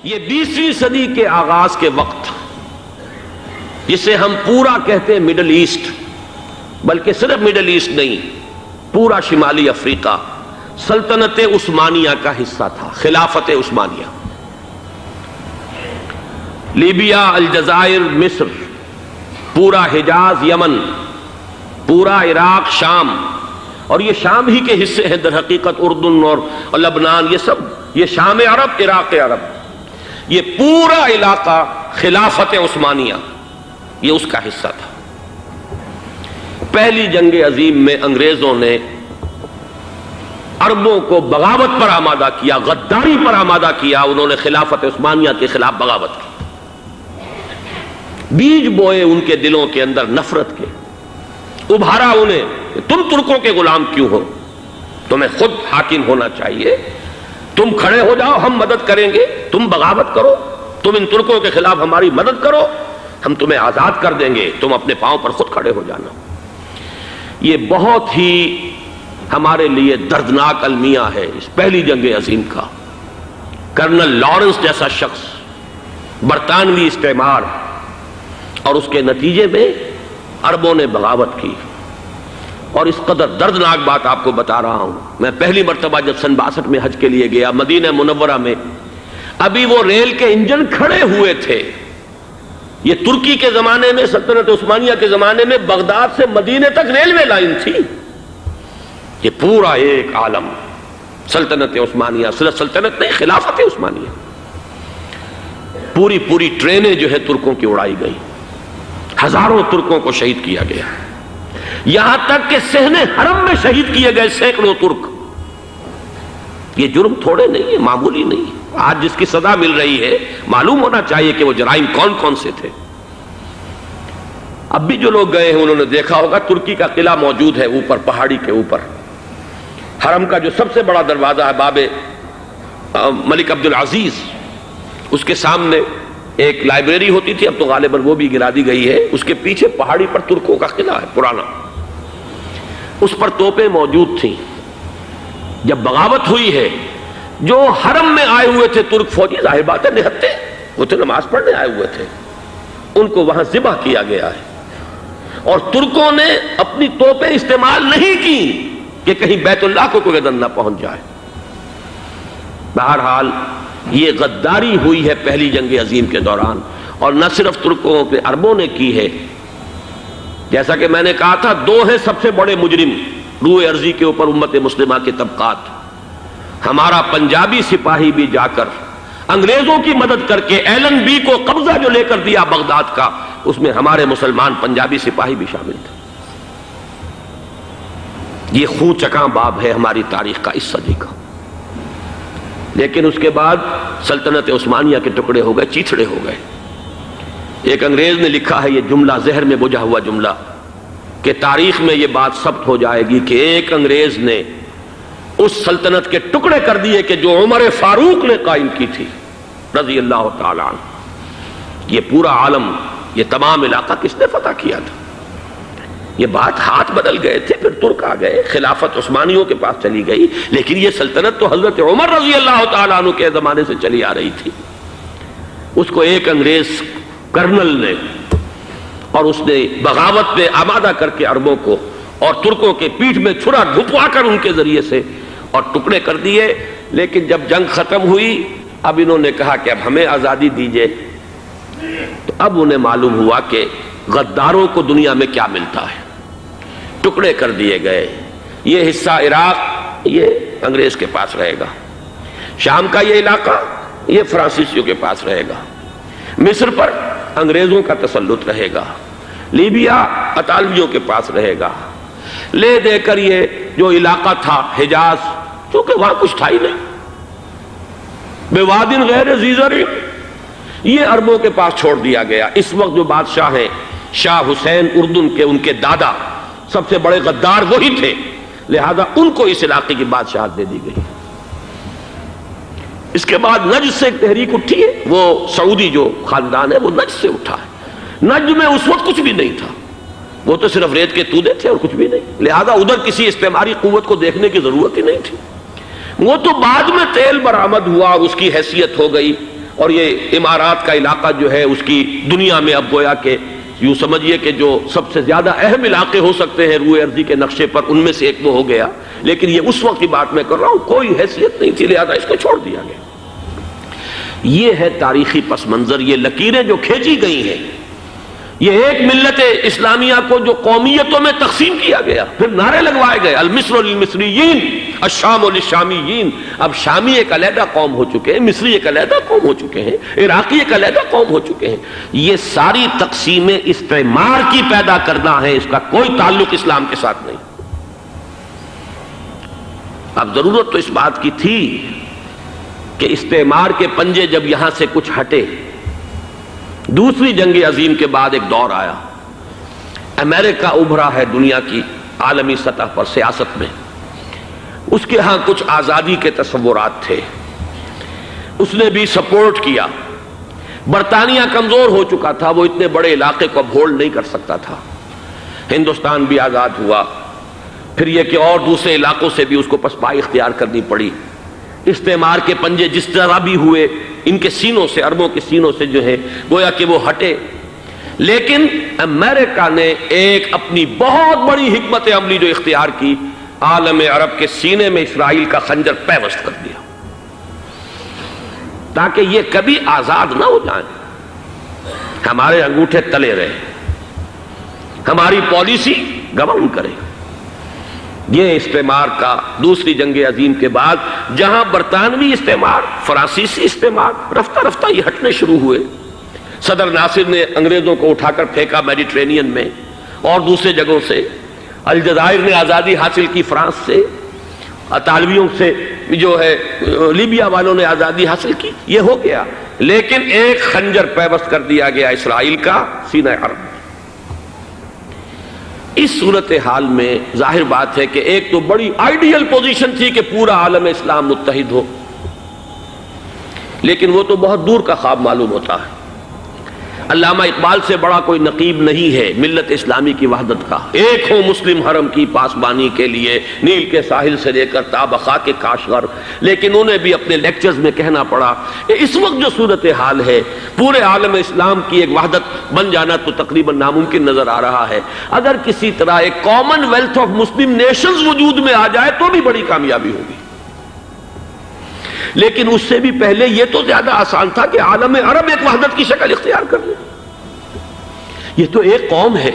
یہ 20ویں صدی کے آغاز کے وقت، جسے ہم پورا کہتے ہیں مڈل ایسٹ، بلکہ صرف مڈل ایسٹ نہیں، پورا شمالی افریقہ سلطنت عثمانیہ کا حصہ تھا، خلافت عثمانیہ۔ لیبیا، الجزائر، مصر، پورا حجاز، یمن، پورا عراق، شام، اور یہ شام ہی کے حصے ہیں در حقیقت، اردن اور لبنان، یہ سب، یہ شام عرب، عراق عرب، یہ پورا علاقہ خلافت عثمانیہ یہ اس کا حصہ تھا۔ پہلی جنگ عظیم میں انگریزوں نے عربوں کو بغاوت پر آمادہ کیا، غداری پر آمادہ کیا، انہوں نے خلافت عثمانیہ کے خلاف بغاوت کی، بیج بوئے ان کے دلوں کے اندر نفرت کے، ابھارا انہیں، تم ترکوں کے غلام کیوں ہو، تمہیں خود حاکم ہونا چاہیے، تم کھڑے ہو جاؤ، ہم مدد کریں گے، تم بغاوت کرو، تم ان ترکوں کے خلاف ہماری مدد کرو، ہم تمہیں آزاد کر دیں گے، تم اپنے پاؤں پر خود کھڑے ہو جانا۔ یہ بہت ہی ہمارے لیے دردناک المیہ ہے اس پہلی جنگ عظیم کا۔ کرنل لارنس جیسا شخص، برطانوی استعمار، اور اس کے نتیجے میں عربوں نے بغاوت کی۔ اور اس قدر دردناک بات آپ کو بتا رہا ہوں، میں پہلی مرتبہ جب سن 62 میں حج کے لیے گیا مدینہ منورہ میں، ابھی وہ ریل کے انجن کھڑے ہوئے تھے۔ یہ ترکی کے زمانے میں، سلطنت عثمانیہ کے زمانے میں بغداد سے مدینے تک ریلوے لائن تھی۔ یہ پورا ایک عالم سلطنت عثمانیہ، صرف سلطنت نہیں، خلافت عثمانیہ، پوری ٹرینیں جو ہے ترکوں کی اڑائی گئی، ہزاروں ترکوں کو شہید کیا گیا، یہاں تک کہ صحن حرم میں شہید کیے گئے سینکڑوں ترک۔ یہ جرم تھوڑے نہیں ہے، معمولی نہیں ہے۔ آج جس کی سزا مل رہی ہے، معلوم ہونا چاہیے کہ وہ جرائم کون کون سے تھے۔ اب بھی جو لوگ گئے ہیں انہوں نے دیکھا ہوگا، ترکی کا قلعہ موجود ہے اوپر پہاڑی کے اوپر، حرم کا جو سب سے بڑا دروازہ ہے باب ملک عبدالعزیز، اس کے سامنے ایک لائبریری ہوتی تھی، اب تو غالباً وہ بھی گرا دی گئی ہے، اس کے پیچھے پہاڑی پر ترکوں کا قلعہ ہے پرانا، اس پر توپیں موجود تھیں۔ جب بغاوت ہوئی ہے، جو حرم میں آئے ہوئے تھے ترک فوجی، ظاہر بات ہے نہتے، وہ تو نماز پڑھنے آئے ہوئے تھے، ان کو وہاں ذبح کیا گیا ہے۔ اور ترکوں نے اپنی توپیں استعمال نہیں کی کہ کہیں بیت اللہ کو کوئی گدن نہ پہنچ جائے۔ بہرحال یہ غداری ہوئی ہے پہلی جنگ عظیم کے دوران، اور نہ صرف ترکوں پہ، عربوں نے کی ہے۔ جیسا کہ میں نے کہا تھا، دو ہیں سب سے بڑے مجرم روئے ارضی کے اوپر امت مسلمہ کے طبقات۔ ہمارا پنجابی سپاہی بھی جا کر انگریزوں کی مدد کر کے ایلن بی کو قبضہ جو لے کر دیا بغداد کا، اس میں ہمارے مسلمان پنجابی سپاہی بھی شامل تھے۔ یہ خون چکاں باب ہے ہماری تاریخ کا اس صدی کا۔ لیکن اس کے بعد سلطنت عثمانیہ کے ٹکڑے ہو گئے، چیتھڑے ہو گئے۔ ایک انگریز نے لکھا ہے یہ جملہ، زہر میں بجھا ہوا جملہ، کہ تاریخ میں یہ بات ثبت ہو جائے گی کہ ایک انگریز نے اس سلطنت کے ٹکڑے کر دیے کہ جو عمر فاروق نے قائم کی تھی رضی اللہ تعالیٰ عنہ۔ یہ پورا عالم، یہ تمام علاقہ کس نے فتح کیا تھا؟ یہ بات ہاتھ بدل گئے تھے، پھر ترک آ گئے، خلافت عثمانیوں کے پاس چلی گئی، لیکن یہ سلطنت تو حضرت عمر رضی اللہ تعالیٰ عنہ کے زمانے سے چلی آ رہی تھی۔ اس کو ایک انگریز کرنل نے، اور اس نے بغاوت پہ آمادہ کر کے عربوں کو اور ترکوں کے پیٹھ میں چھرا ڈھپوا کر ان کے ذریعے سے اور ٹکڑے کر دیے۔ لیکن جب جنگ ختم ہوئی، اب انہوں نے کہا کہ اب ہمیں آزادی دیجئے، تو اب انہیں معلوم ہوا کہ غداروں کو دنیا میں کیا ملتا ہے۔ ٹکڑے کر دیے گئے۔ یہ حصہ عراق یہ انگریز کے پاس رہے گا، شام کا یہ علاقہ یہ فرانسیسیوں کے پاس رہے گا، مصر پر انگریزوں کا تسلط رہے گا، لیبیا اطالویوں کے پاس رہے گا۔ لے دے کر یہ جو علاقہ تھا حجاز، چونکہ وہاں کچھ تھا ہی نہیں، بوادٍ غیر ذی زرع، یہ عربوں کے پاس چھوڑ دیا گیا۔ اس وقت جو بادشاہ ہیں شاہ حسین اردن کے، ان کے دادا سب سے بڑے غدار وہی تھے، لہذا ان کو اس علاقے کی بادشاہت دے دی گئی۔ اس کے بعد نجد سے ایک تحریک اٹھی ہے، وہ سعودی جو خاندان ہے وہ نجد سے اٹھا ہے۔ نجد میں اس وقت کچھ بھی نہیں تھا، وہ تو صرف ریت کے تودے تھے اور کچھ بھی نہیں، لہذا ادھر کسی استعماری قوت کو دیکھنے کی ضرورت ہی نہیں تھی۔ وہ تو بعد میں تیل برآمد ہوا اور اس کی حیثیت ہو گئی، اور یہ امارات کا علاقہ جو ہے اس کی دنیا میں اب گویا کہ یوں سمجھیے کہ جو سب سے زیادہ اہم علاقے ہو سکتے ہیں روئے ارضی کے نقشے پر، ان میں سے ایک وہ ہو گیا، لیکن یہ اس وقت کی بات میں کر رہا ہوں، کوئی حیثیت نہیں تھی، لہذا اس کو چھوڑ دیا گیا۔ یہ ہے تاریخی پس منظر، یہ لکیریں جو کھینچی گئی ہیں، یہ ایک ملت اسلامیہ کو جو قومیتوں میں تقسیم کیا گیا، پھر نعرے لگوائے گئے المصر للمصریین الشام للشامیین۔ اب شامی ایک علیحدہ قوم ہو چکے ہیں، مصری ایک علیحدہ قوم ہو چکے ہیں، عراقی ایک علیحدہ قوم ہو چکے ہیں۔ یہ ساری تقسیمیں استعمار کی پیدا کرنا ہے، اس کا کوئی تعلق اسلام کے ساتھ نہیں۔ اب ضرورت تو اس بات کی تھی کہ استعمار کے پنجے جب یہاں سے کچھ ہٹے، دوسری جنگ عظیم کے بعد ایک دور آیا، امریکہ ابھرا ہے دنیا کی عالمی سطح پر سیاست میں، اس کے ہاں کچھ آزادی کے تصورات تھے، اس نے بھی سپورٹ کیا۔ برطانیہ کمزور ہو چکا تھا، وہ اتنے بڑے علاقے کو اب ہولڈ نہیں کر سکتا تھا۔ ہندوستان بھی آزاد ہوا، پھر یہ کہ اور دوسرے علاقوں سے بھی اس کو پسپائی اختیار کرنی پڑی۔ استعمار کے پنجے جس طرح بھی ہوئے، ان کے سینوں سے، عربوں کے سینوں سے جو ہے گویا کہ وہ ہٹے، لیکن امریکہ نے ایک اپنی بہت بڑی حکمت عملی جو اختیار کی، عالم عرب کے سینے میں اسرائیل کا خنجر پیوست کر دیا، تاکہ یہ کبھی آزاد نہ ہو جائیں، ہمارے انگوٹھے تلے رہے، ہماری پالیسی گورن کرے۔ یہ استعمار کا دوسری جنگ عظیم کے بعد، جہاں برطانوی استعمار، فرانسیسی استعمار رفتہ رفتہ یہ ہٹنے شروع ہوئے۔ صدر ناصر نے انگریزوں کو اٹھا کر پھینکا میڈیٹرینین میں اور دوسرے جگہوں سے، الجزائر نے آزادی حاصل کی فرانس سے، اطالویوں سے جو ہے لیبیا والوں نے آزادی حاصل کی، یہ ہو گیا، لیکن ایک خنجر پیوست کر دیا گیا اسرائیل کا سینہ عرب۔ اس صورتحال میں ظاہر بات ہے کہ ایک تو بڑی آئیڈیل پوزیشن تھی کہ پورا عالم اسلام متحد ہو، لیکن وہ تو بہت دور کا خواب معلوم ہوتا ہے۔ علامہ اقبال سے بڑا کوئی نقیب نہیں ہے ملت اسلامی کی وحدت کا۔ ایک ہو مسلم حرم کی پاسبانی کے لیے، نیل کے ساحل سے لے کر تا بخاک کاشغر، لیکن انہیں بھی اپنے لیکچرز میں کہنا پڑا کہ اس وقت جو صورتحال ہے، پورے عالم اسلام کی ایک وحدت بن جانا تو تقریباً ناممکن نظر آ رہا ہے۔ اگر کسی طرح ایک common wealth of Muslim nations وجود میں آ جائے تو بھی بڑی کامیابی ہوگی، لیکن اس سے بھی پہلے یہ تو زیادہ آسان تھا کہ عالم عرب ایک وحدت کی شکل اختیار کر لے۔ یہ تو ایک قوم ہے،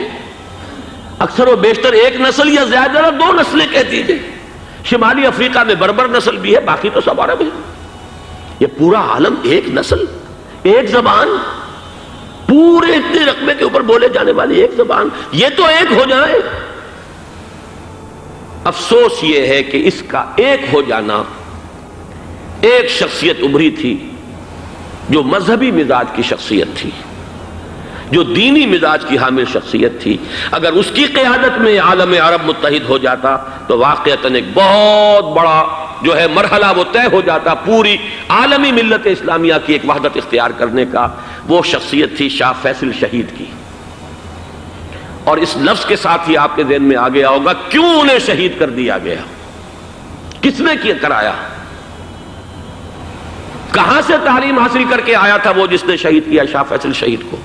اکثر و بیشتر ایک نسل یا زیادہ دو نسلیں کہہ دیجئے، شمالی افریقہ میں بربر نسل بھی ہے، باقی تو سب عرب ہیں۔ یہ پورا عالم ایک نسل، ایک زبان، پورے اتنے رقبے کے اوپر بولے جانے والی ایک زبان، یہ تو ایک ہو جائے۔ افسوس یہ ہے کہ اس کا ایک ہو جانا، ایک شخصیت ابھری تھی جو مذہبی مزاج کی شخصیت تھی، جو دینی مزاج کی حامل شخصیت تھی، اگر اس کی قیادت میں عالم عرب متحد ہو جاتا تو واقعتاً ایک بہت بڑا جو ہے مرحلہ وہ طے ہو جاتا پوری عالمی ملت اسلامیہ کی ایک وحدت اختیار کرنے کا۔ وہ شخصیت تھی شاہ فیصل شہید کی، اور اس لفظ کے ساتھ ہی آپ کے ذہن میں آ گیا ہوگا کیوں انہیں شہید کر دیا گیا، کس نے کیا کرایا، کہاں سے تعلیم حاصل کر کے آیا تھا وہ جس نے شہید کیا شاہ فیصل شہید کو،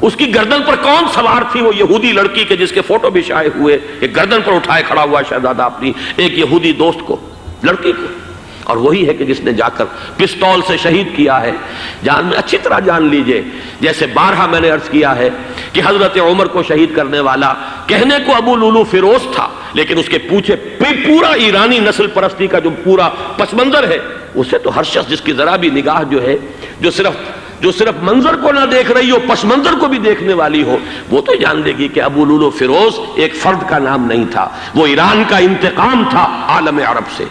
اس کی گردن پر کون سوار تھی، وہ یہودی لڑکی کے جس کے فوٹو بھی شائع ہوئے، ایک گردن پر اٹھائے کھڑا ہوا شہزادہ اپنی ایک یہودی دوست کو، لڑکی کو، اور وہی ہے کہ جس نے جا کر پستول سے شہید کیا ہے۔ جان میں اچھی طرح جان لیجئے، جیسے بارہا میں نے عرض کیا ہے کہ حضرت عمر کو شہید کرنے والا کہنے کو ابو لولو فیروز تھا، لیکن اس کے پیچھے پورا ایرانی نسل پرستی کا جو پورا پس منظر ہے، اسے تو ہر شخص جس کی ذرا بھی نگاہ جو ہے جو صرف منظر کو نہ دیکھ رہی ہو، پس منظر کو بھی دیکھنے والی ہو، وہ تو جان لے گی کہ ابو لولو فیروز ایک فرد کا نام نہیں تھا، وہ ایران کا انتقام تھا عالم عرب سے۔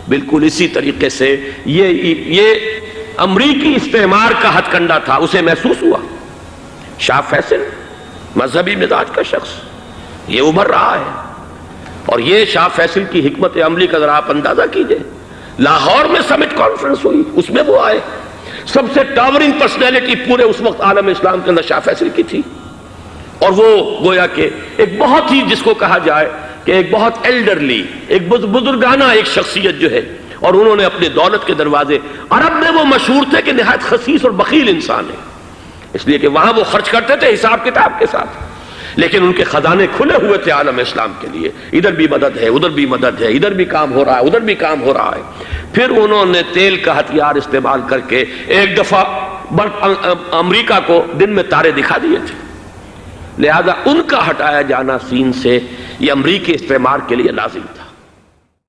بالکل اسی طریقے سے یہ امریکی استعمار کا ہتھ کنڈا تھا، اسے محسوس ہوا۔ شاہ فیصل مذہبی مزاج کا شخص یہ ابھر رہا ہے، اور یہ شاہ فیصل کی حکمت عملی کا ذرا آپ اندازہ کیجئے۔ لاہور میں سمٹ کانفرنس ہوئی، اس میں وہ آئے، سب سے ٹاورنگ پرسنالٹی پورے اس وقت عالم اسلام کے اندر شاہ فیصل کی تھی، اور وہ گویا کہ ایک بہت ہی جس کو کہا جائے کہ ایک بہت ایلڈرلی، ایک بزرگانہ ایک شخصیت جو ہے، اور انہوں نے اپنی دولت کے دروازے، عرب میں وہ مشہور تھے کہ نہایت خسیس اور بخیل انسان ہے، اس لیے کہ وہاں وہ خرچ کرتے تھے حساب کتاب کے ساتھ، لیکن ان کے خزانے کھلے ہوئے تھے عالم اسلام کے لیے، ادھر بھی مدد ہے، ادھر بھی مدد ہے، ادھر بھی کام ہو رہا ہے، ادھر بھی کام ہو رہا ہے۔ پھر انہوں نے تیل کا ہتھیار استعمال کر کے ایک دفعہ امریکہ کو دن میں تارے دکھا دیے تھے، لہذا ان کا ہٹایا جانا سین سے یہ امریکی استعمار کے لیے لازم تھا۔